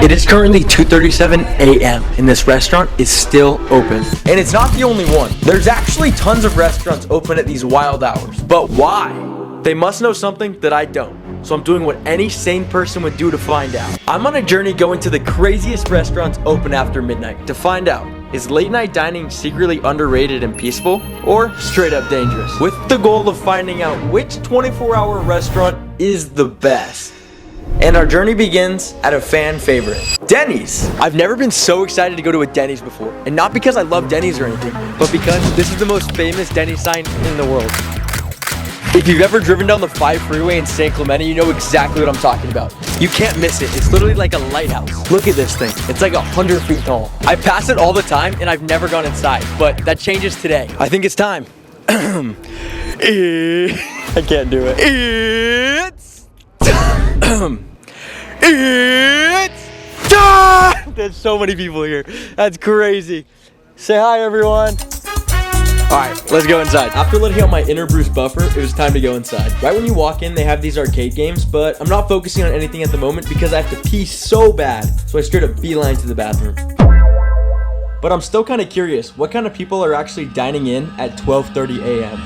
It is currently 2:37 a.m. and this restaurant is still open. And it's not the only one. There's actually tons of restaurants open at these wild hours. But why? They must know something that I don't. So I'm doing what any sane person would do to find out. I'm on a journey going to the craziest restaurants open after midnight to find out, is late night dining secretly underrated and peaceful, or straight up dangerous? With the goal of finding out which 24-hour restaurant is the best. And our journey begins at a fan favorite, Dennys. I've never been so excited to go to a Dennys before. And not because I love Dennys or anything, but because this is the most famous Dennys sign in the world. If you've ever driven down the 5 freeway in San Clemente, you know exactly what I'm talking about. You can't miss it. It's literally like a lighthouse. Look at this thing. It's like 100 feet tall. I pass it all the time and I've never gone inside, but that changes today. I think it's time. I can't do it. There's so many people here. That's crazy. Say hi, everyone. All right, let's go inside. After letting out my inner Bruce Buffer, it was time to go inside. Right when you walk in, they have these arcade games, but I'm not focusing on anything at the moment because I have to pee so bad. So I straight up beeline to the bathroom. But I'm still kind of curious, what kind of people are actually dining in at 12:30 a.m.?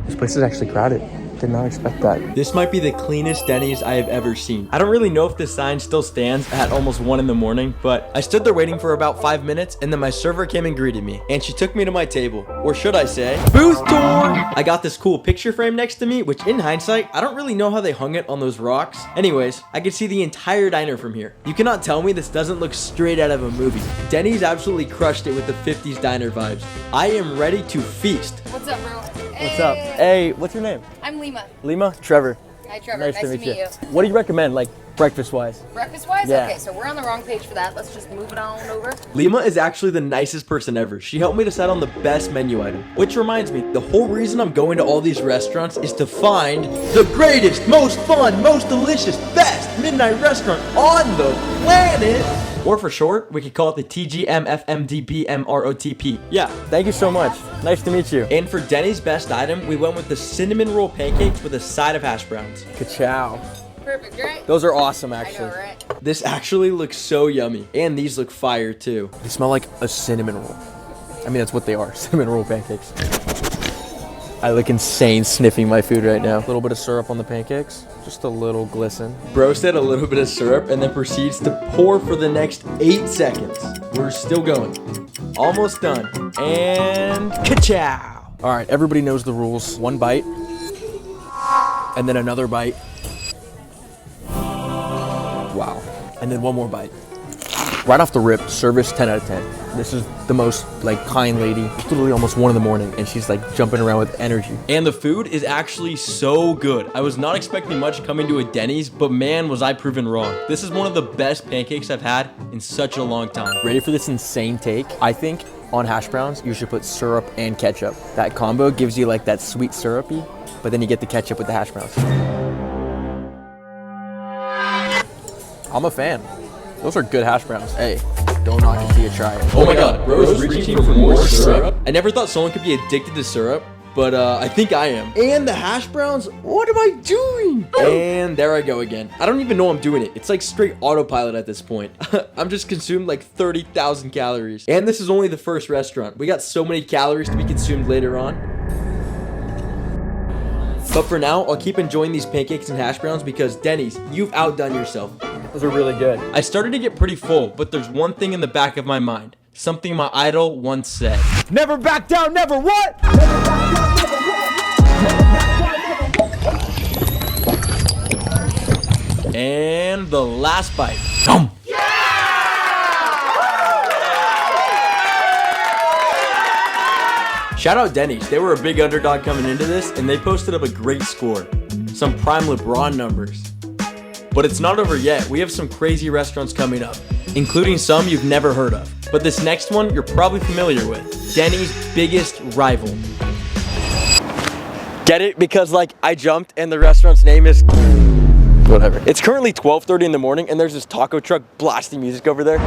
This place is actually crowded. Did not expect that. This might be the cleanest Dennys I have ever seen. I don't really know if this sign still stands at almost 1 in the morning, but I stood there waiting for about 5 minutes and then my server came and greeted me. And she took me to my table, or should I say, booth tour! I got this cool picture frame next to me, which in hindsight, I don't really know how they hung it on those rocks. Anyways, I could see the entire diner from here. You cannot tell me this doesn't look straight out of a movie. Dennys absolutely crushed it with the 50s diner vibes. I am ready to feast. What's up, bro? What's up? Hey, what's your name? I'm Lima. Lima? Trevor. Hi, Trevor. Nice to meet you. you. What do you recommend, like, breakfast-wise? Breakfast-wise? Yeah. Okay, so we're on the wrong page for that. Let's just move it on over. Lima is actually the nicest person ever. She helped me decide on the best menu item. Which reminds me, the whole reason I'm going to all these restaurants is to find the greatest, most fun, most delicious, best midnight restaurant on the planet. Or for short, we could call it the TGMFMDBMROTP. Yeah, thank you so much. Nice to meet you. And for Denny's best item, we went with the cinnamon roll pancakes with a side of hash browns. Ka-chow. Perfect, right? Those are awesome, actually. I know, right? This actually looks so yummy. And these look fire, too. They smell like a cinnamon roll. I mean, that's what they are, cinnamon roll pancakes. I look insane sniffing my food right now. A little bit of syrup on the pancakes. Just a little glisten. Bro said a little bit of syrup and then proceeds to pour for the next 8 seconds. We're still going. Almost done. And ka-chow. All right, everybody knows the rules. 1 bite. And then another bite. Wow. And then 1 more bite. Right off the rip, service 10 out of 10. This is the most like kind lady. It's literally almost 1 in the morning and she's like jumping around with energy. And the food is actually so good. I was not expecting much coming to a Denny's, but man, was I proven wrong. This is one of the best pancakes I've had in such a long time. Ready for this insane take? I think on hash browns, you should put syrup and ketchup. That combo gives you like that sweet syrupy, but then you get the ketchup with the hash browns. I'm a fan. Those are good hash browns. Hey, don't knock it till you try it. Oh my god, bro is reaching for more syrup. I never thought someone could be addicted to syrup, but I think I am. And the hash browns, what am I doing? And there I go again. I don't even know I'm doing it. It's like straight autopilot at this point. I'm just consumed like 30,000 calories. And this is only the first restaurant. We got so many calories to be consumed later on. But for now, I'll keep enjoying these pancakes and hash browns because Denny's, you've outdone yourself. Those are really good. I started to get pretty full, but there's one thing in the back of my mind. Something my idol once said. Never back down, never what? Never back down, never what? And the last bite. Yum. Shout out Dennys. They were a big underdog coming into this, and they posted up a great score. Some prime LeBron numbers. But it's not over yet. We have some crazy restaurants coming up, including some you've never heard of. But this next one you're probably familiar with. Denny's biggest rival. Get it? Because like I jumped and the restaurant's name is whatever. It's currently 12:30 in the morning and there's this taco truck blasting music over there.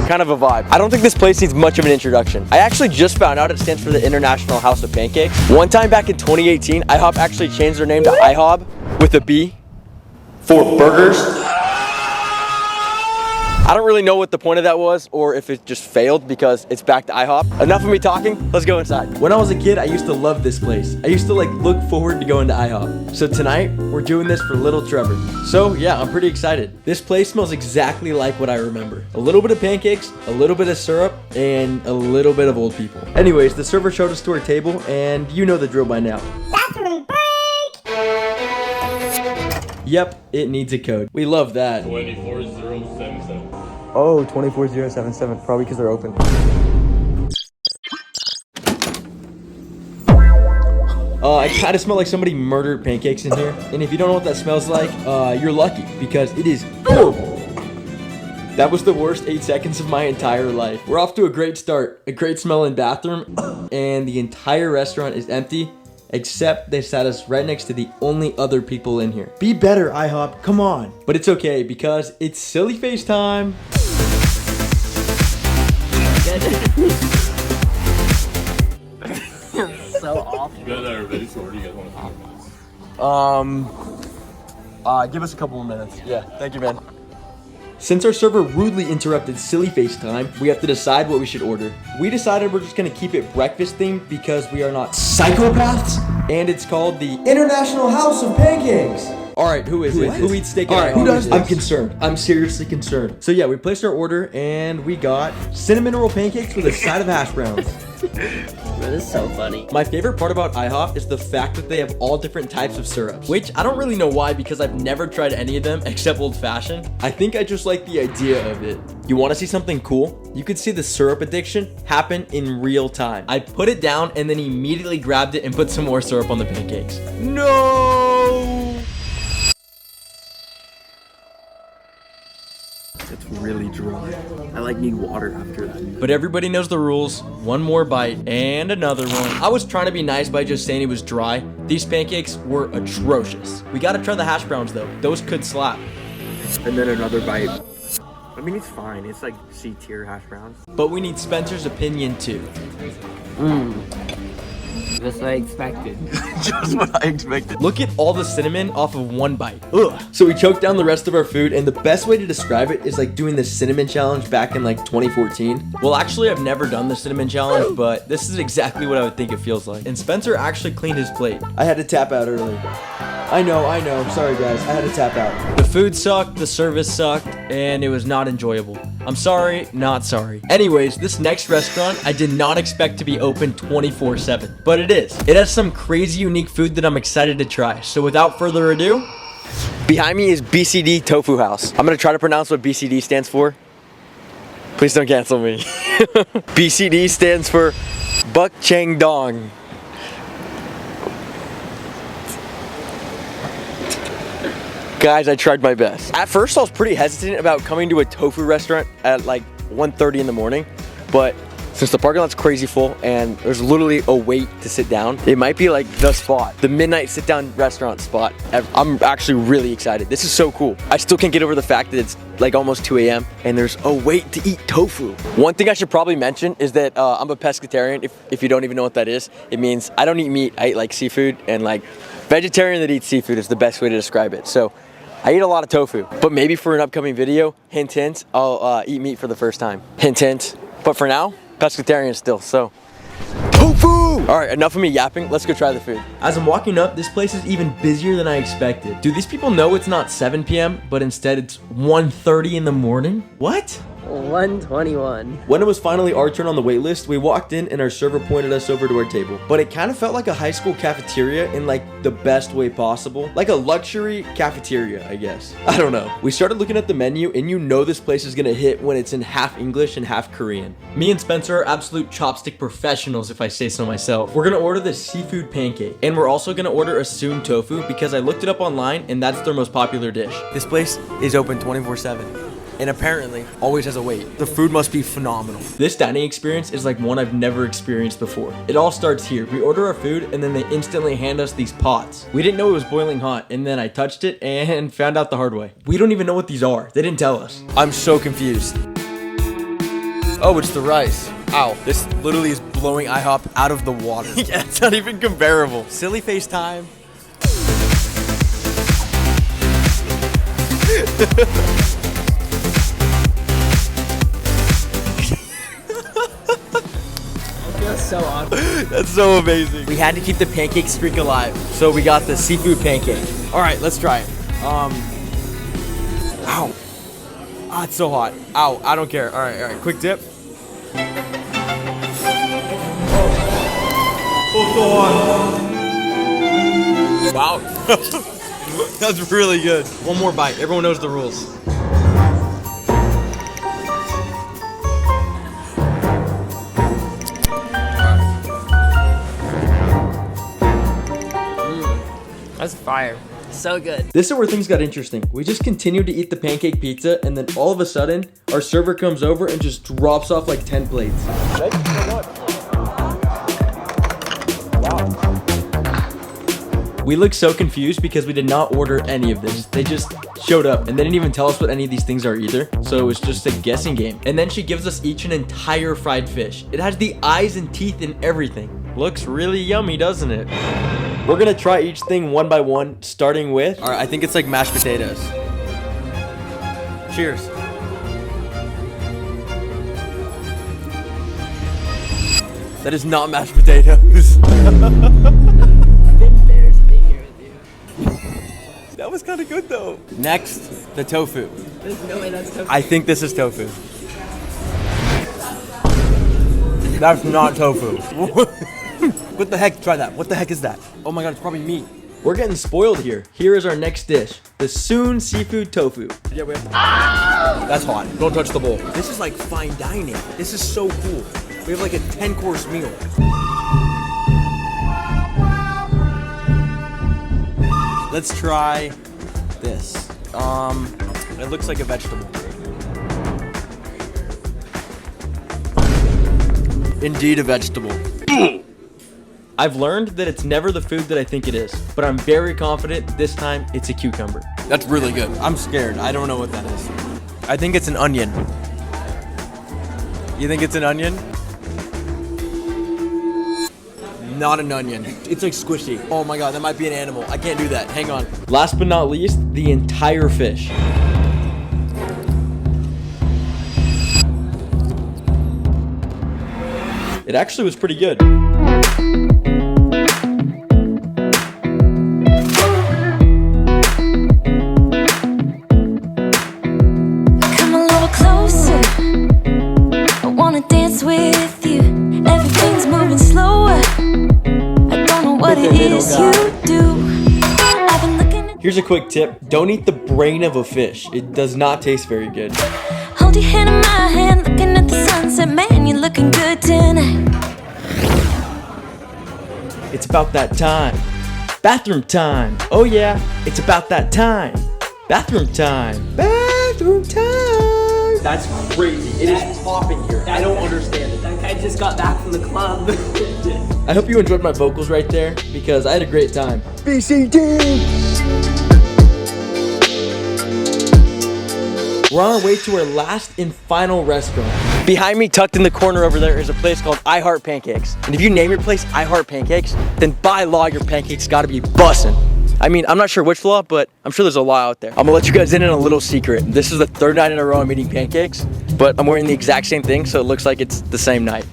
Kind of a vibe. I don't think this place needs much of an introduction. I actually just found out it stands for the International House of Pancakes. One time back in 2018, IHOP actually changed their name to IHOB with a B for burgers. I don't really know what the point of that was or if it just failed because it's back to IHOP. Enough of me talking, let's go inside. When I was a kid, I used to love this place. I used to like look forward to going to IHOP. So tonight, we're doing this for little Trevor. So yeah, I'm pretty excited. This place smells exactly like what I remember. A little bit of pancakes, a little bit of syrup, and a little bit of old people. Anyways, the server showed us to our table and you know the drill by now. Bathroom break! Yep, it needs a code. We love that. 24077. Oh, 24077, probably because they're open. I kind of smell like somebody murdered pancakes in here. And if you don't know what that smells like, you're lucky because it is horrible. That was the worst 8 seconds of my entire life. We're off to a great start. A great smelling bathroom. And the entire restaurant is empty. Except they sat us right next to the only other people in here. Be better, IHOP, come on. But it's okay because it's silly face time. So awful. You guys are ready, so what do you guys want to talk? Give us a couple of minutes. Yeah, thank you, man. Since our server rudely interrupted silly face time, we have to decide what we should order. We decided we're just gonna keep it breakfast themed because we are not psychopaths, and it's called the International House of Pancakes. All right, who is it? Who eats steak? All right, who does this? I'm concerned. I'm seriously concerned. So yeah, we placed our order and we got cinnamon roll pancakes with a side of hash browns. That is so funny. My favorite part about IHOP is the fact that they have all different types of syrups, which I don't really know why because I've never tried any of them except old fashioned. I think I just like the idea of it. You want to see something cool? You could see the syrup addiction happen in real time. I put it down and then immediately grabbed it and put some more syrup on the pancakes. No! It's really dry. I like need water after that. But everybody knows the rules. One more bite and another one. I was trying to be nice by just saying it was dry. These pancakes were atrocious. We gotta try the hash browns though. Those could slap. And then another bite. I mean, it's fine. It's like C-tier hash browns. But we need Spencer's opinion too. Just what I expected. Just what I expected. Look at all the cinnamon off of one bite. Ugh. So we choked down the rest of our food, and the best way to describe it is like doing the cinnamon challenge back in like 2014. Well, actually, I've never done the cinnamon challenge, but this is exactly what I would think it feels like. And Spencer actually cleaned his plate. I had to tap out early. I know. Sorry, guys. I had to tap out. The food sucked, the service sucked, and it was not enjoyable. I'm sorry, not sorry. Anyways, this next restaurant, I did not expect to be open 24/7, but it is. It has some crazy unique food that I'm excited to try. So without further ado, behind me is BCD Tofu House. I'm gonna try to pronounce what BCD stands for. Please don't cancel me. BCD stands for Buk Chang Dong. Guys, I tried my best. At first, I was pretty hesitant about coming to a tofu restaurant at like 1:30 in the morning, but since the parking lot's crazy full and there's literally a wait to sit down, it might be like the spot, the midnight sit-down restaurant spot. I'm actually really excited. This is so cool. I still can't get over the fact that it's like almost 2 a.m. and there's a wait to eat tofu. One thing I should probably mention is that I'm a pescatarian. If you don't even know what that is, it means I don't eat meat. I eat like seafood, and like vegetarian that eats seafood is the best way to describe it. So I eat a lot of tofu, but maybe for an upcoming video, hint, hint, I'll eat meat for the first time. Hint, hint. But for now, pescatarian still, so. Tofu! All right, enough of me yapping. Let's go try the food. As I'm walking up, this place is even busier than I expected. Do these people know it's not 7 p.m., but instead it's 1:30 in the morning? What? 121. When it was finally our turn on the wait list, we walked in and our server pointed us over to our table. But it kind of felt like a high school cafeteria in like the best way possible. Like a luxury cafeteria, I guess. I don't know. We started looking at the menu and you know this place is gonna hit when it's in half English and half Korean. Me and Spencer are absolute chopstick professionals if I say so myself. We're gonna order the seafood pancake. And we're also gonna order a soon tofu because I looked it up online and that's their most popular dish. This place is open 24/7. And apparently always has a wait. The food must be phenomenal. This dining experience is like one I've never experienced before. It all starts here. We order our food and then they instantly hand us these pots. We didn't know it was boiling hot, and then I touched it and found out the hard way. We don't even know what these are. They didn't tell us. I'm so confused. Oh, it's the rice. Ow, this literally is blowing IHOP out of the water. Yeah, it's not even comparable. Silly face time. so awkward. That's so amazing. We had to keep the pancake streak alive, so we got the seafood pancake. All right, let's try it. Ow. Ah, it's so hot. Ow, I don't care. All right, quick dip. Oh, so hot. Wow. That's really good. One more bite. Everyone knows the rules. That's fire. So good. This is where things got interesting. We just continued to eat the pancake pizza, and then all of a sudden, our server comes over and just drops off like 10 plates. Thank you so much. Wow. We looked so confused because we did not order any of this. They just showed up, and they didn't even tell us what any of these things are either. So it was just a guessing game. And then she gives us each an entire fried fish. It has the eyes and teeth and everything. Looks really yummy, doesn't it? We're gonna try each thing one by one, starting with... All right, I think it's like mashed potatoes. Cheers. That is not mashed potatoes. That was kind of good though. Next, the tofu. There's no way that's tofu. I think this is tofu. That's not tofu. What the heck? Try that. What the heck is that? Oh my god, it's probably meat. We're getting spoiled here. Here is our next dish, the Soon Seafood Tofu. Yeah, we have... That's hot. Don't touch the bowl. This is like fine dining. This is so cool. We have like a 10-course meal. Let's try this. It looks like a vegetable. Indeed a vegetable. I've learned that it's never the food that I think it is, but I'm very confident this time it's a cucumber. That's really good. I'm scared. I don't know what that is. I think it's an onion. You think it's an onion? Not an onion. It's like squishy. Oh my god, that might be an animal. I can't do that. Hang on. Last but not least, the entire fish. It actually was pretty good. Come a little closer. I wanna dance with you. Everything's moving slower. I don't know what it is you do. I've been looking at... Here's a quick tip. Don't eat the brain of a fish. It does not taste very good. Hold your hand in my hand, looking at the sunset. Man, you're looking good tonight. It's about that time. Bathroom time. Oh yeah, it's about that time. Bathroom time. Bathroom time. That's crazy. It is popping here. I don't understand it. That guy just got back from the club. I hope you enjoyed my vocals right there because I had a great time. BCD! We're on our way to our last and final restaurant. Behind me, tucked in the corner over there, is a place called Heart Pancakes. And if you name your place Heart Pancakes, then by law, your pancakes gotta be bussin'. I mean, I'm not sure which law, but I'm sure there's a law out there. I'm gonna let you guys in on a little secret. This is the third night in a row I'm eating pancakes, but I'm wearing the exact same thing, so it looks like it's the same night.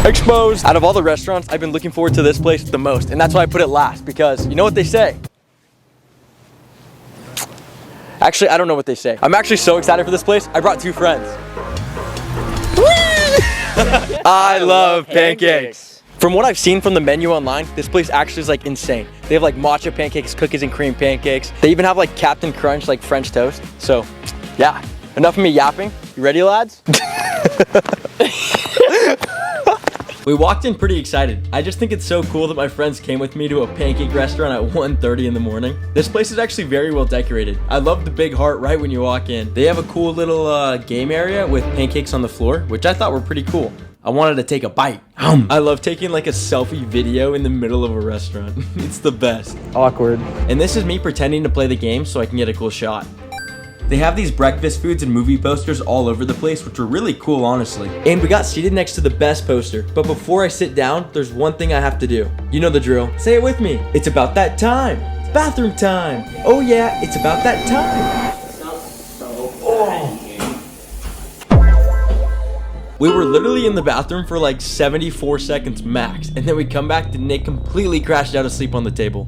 Exposed! Out of all the restaurants, I've been looking forward to this place the most, and that's why I put it last, because you know what they say? Actually, I don't know what they say. I'm actually so excited for this place. I brought two friends. I love pancakes. From what I've seen from the menu online, this place actually is like insane. They have like matcha pancakes, cookies and cream pancakes. They even have like Captain Crunch, like French toast. So yeah, enough of me yapping. You ready, lads? We walked in pretty excited. I just think it's so cool that my friends came with me to a pancake restaurant at 1:30 in the morning. This place is actually very well decorated. I love the big heart right when you walk in. They have a cool little game area with pancakes on the floor, which I thought were pretty cool. I wanted to take a bite. I love taking like a selfie video in the middle of a restaurant. It's the best. Awkward. And this is me pretending to play the game so I can get a cool shot. They have these breakfast foods and movie posters all over the place, which are really cool, honestly. And we got seated next to the best poster. But before I sit down, there's one thing I have to do. You know the drill. Say it with me. It's about that time. It's bathroom time. Oh yeah, it's about that time. We were literally in the bathroom for like 74 seconds max, and then we come back and Nick completely crashed out asleep on the table.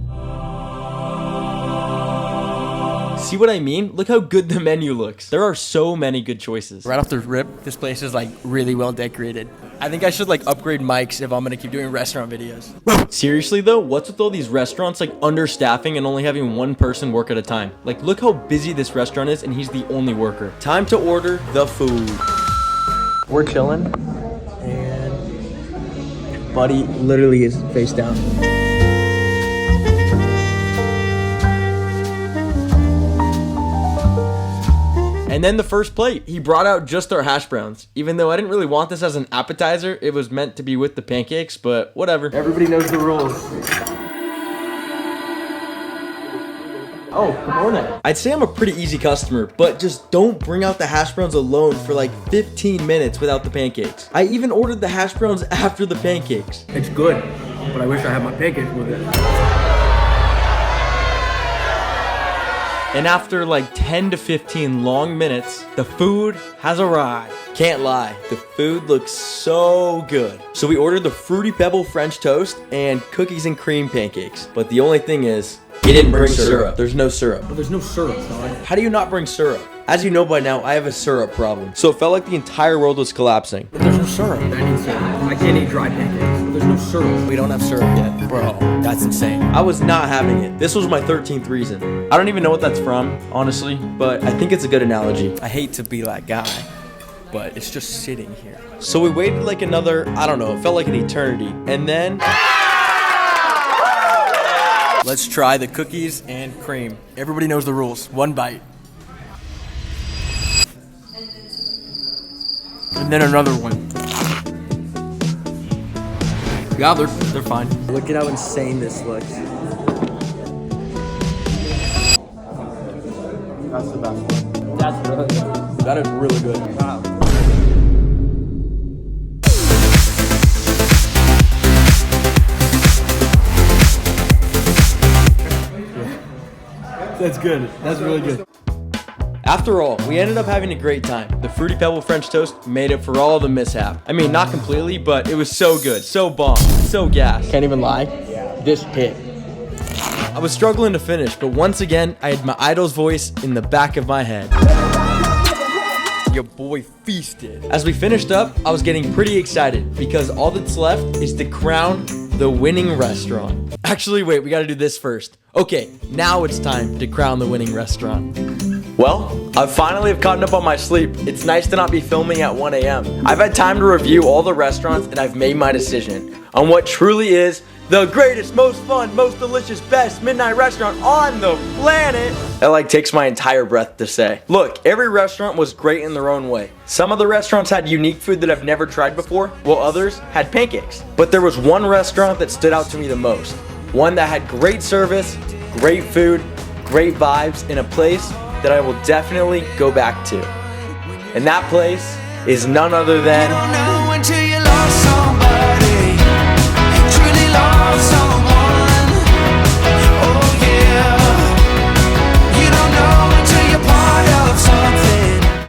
See what I mean? Look how good the menu looks. There are so many good choices. Right off the rip, this place is like really well decorated. I think I should like upgrade mics if I'm gonna keep doing restaurant videos. Seriously though, what's with all these restaurants like understaffing and only having one person work at a time? Like, look how busy this restaurant is and he's the only worker. Time to order the food. We're chilling and Buddy literally is face down. And then the first plate, he brought out just our hash browns. Even though I didn't really want this as an appetizer, it was meant to be with the pancakes, but whatever. Everybody knows the rules. Oh, good morning. I'd say I'm a pretty easy customer, but just don't bring out the hash browns alone for like 15 minutes without the pancakes. I even ordered the hash browns after the pancakes. It's good, but I wish I had my pancakes with it. And after like 10 to 15 long minutes, the food has arrived. Can't lie, the food looks so good. So we ordered the Fruity Pebble French toast and cookies and cream pancakes. But the only thing is, he didn't bring syrup. There's no syrup. But there's no syrup, dog. How do you not bring syrup? As you know by now, I have a syrup problem. So it felt like the entire world was collapsing. But there's no syrup. I need syrup. I can't eat dry pancakes. But there's no syrup. We don't have syrup yet. Bro, that's insane. I was not having it. This was my 13th reason. I don't even know what that's from, honestly, but I think it's a good analogy. I hate to be that guy, but it's just sitting here. So we waited like another, I don't know, it felt like an eternity. And then... Let's try the cookies and cream. Everybody knows the rules. One bite. And then another one. Yeah, they're fine. Look at how insane this looks. That's the best one. That's really good. That is really good. Wow. That's good. That's really good. After all, we ended up having a great time. The Fruity Pebble French toast made up for all the mishap. I mean, not completely, but it was so good, so bomb, so gas. Can't even lie. This hit. I was struggling to finish, but once again, I had my idol's voice in the back of my head. Your boy feasted. As we finished up, I was getting pretty excited because all that's left is to crown the winning restaurant. Actually, wait, we gotta do this first. Okay, now it's time to crown the winning restaurant. Well, I finally have caught up on my sleep. It's nice to not be filming at 1 a.m. I've had time to review all the restaurants and I've made my decision on what truly is the greatest, most fun, most delicious, best midnight restaurant on the planet. That like takes my entire breath to say. Look, every restaurant was great in their own way. Some of the restaurants had unique food that I've never tried before, while others had pancakes. But there was one restaurant that stood out to me the most. One that had great service, great food, great vibes, in a place that I will definitely go back to. And that place is none other than... You don't know until you love somebody, truly love somebody.